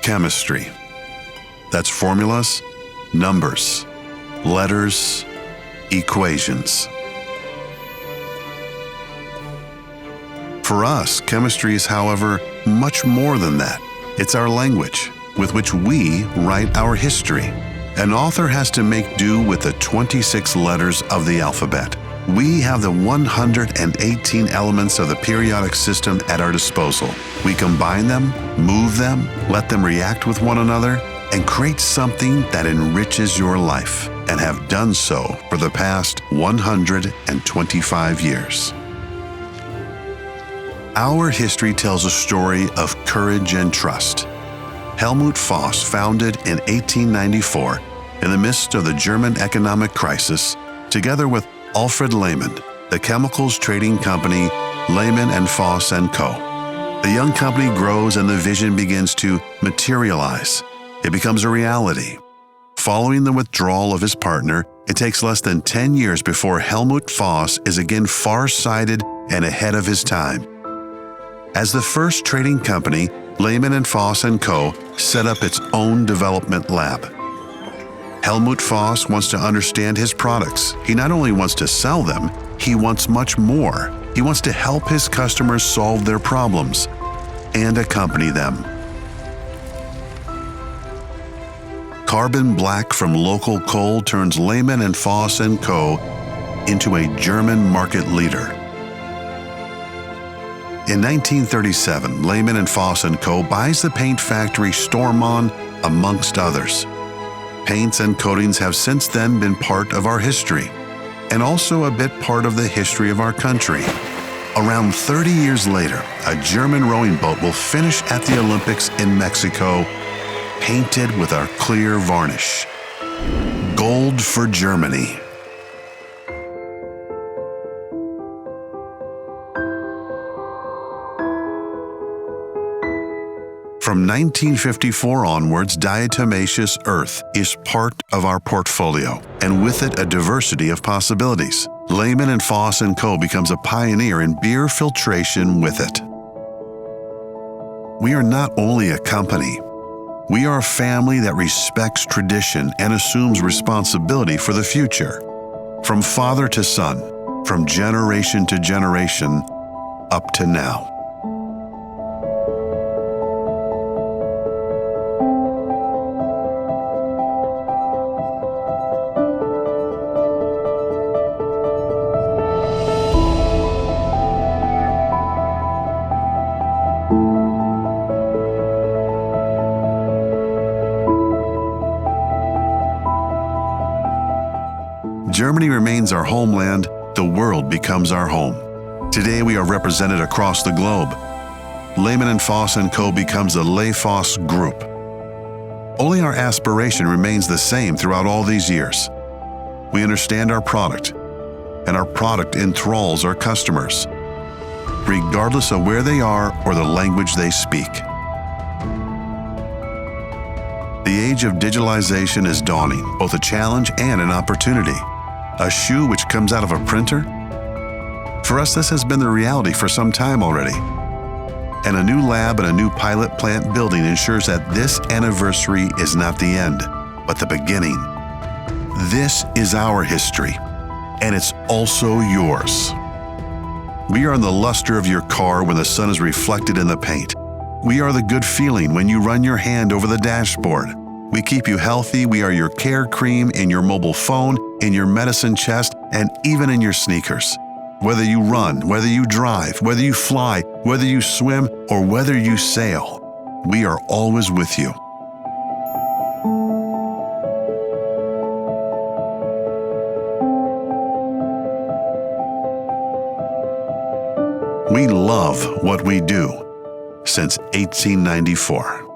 chemistry. That's formulas, numbers, letters, equations. For us, chemistry is, however, much more than that. It's our language, with which we write our history. An author has to make do with the 26 letters of the alphabet. We have the 118 elements of the periodic system at our disposal. We combine them, move them, let them react with one another, and create something that enriches your life, and have done so for the past 125 years. Our history tells a story of courage and trust. Helmut Voss, founded in 1894 in the midst of the German economic crisis, together with Alfred Lehmann, the chemicals trading company Lehmann&Voss&Co. The young company grows and the vision begins to materialize. It becomes a reality. Following the withdrawal of his partner, it takes less than 10 years before Helmut Voss is again far-sighted and ahead of his time. As the first trading company, Lehmann&Voss&Co. set up its own development lab. Helmut Voss wants to understand his products. He not only wants to sell them, he wants much more. He wants to help his customers solve their problems and accompany them. Carbon black from local coal turns Lehmann&Voss&Co. into a German market leader. In 1937, Lehmann&Voss&Co. buys the paint factory Stormann, amongst others. Paints and coatings have since then been part of our history, and also a bit part of the history of our country. Around 30 years later, a German rowing boat will finish at the Olympics in Mexico, painted with our clear varnish. Gold for Germany. From 1954 onwards, diatomaceous earth is part of our portfolio, and with it a diversity of possibilities. Lehmann&Voss&Co. becomes a pioneer in beer filtration with it. We are not only a company, we are a family that respects tradition and assumes responsibility for the future. From father to son, from generation to generation, up to now. Germany remains our homeland, the world becomes our home. Today we are represented across the globe. Lehmann&Voss&Co. becomes the LEHVOSS Group. Only our aspiration remains the same throughout all these years. We understand our product, and our product enthralls our customers, regardless of where they are or the language they speak. The age of digitalization is dawning, both a challenge and an opportunity. A shoe which comes out of a printer? For us, this has been the reality for some time already. And a new lab and a new pilot plant building ensures that this anniversary is not the end, but the beginning. This is our history, and it's also yours. We are the luster of your car when the sun is reflected in the paint. We are the good feeling when you run your hand over the dashboard. We keep you healthy. We are your care cream in your mobile phone, in your medicine chest, and even in your sneakers. Whether you run, whether you drive, whether you fly, whether you swim, or whether you sail, we are always with you. We love what we do since 1894.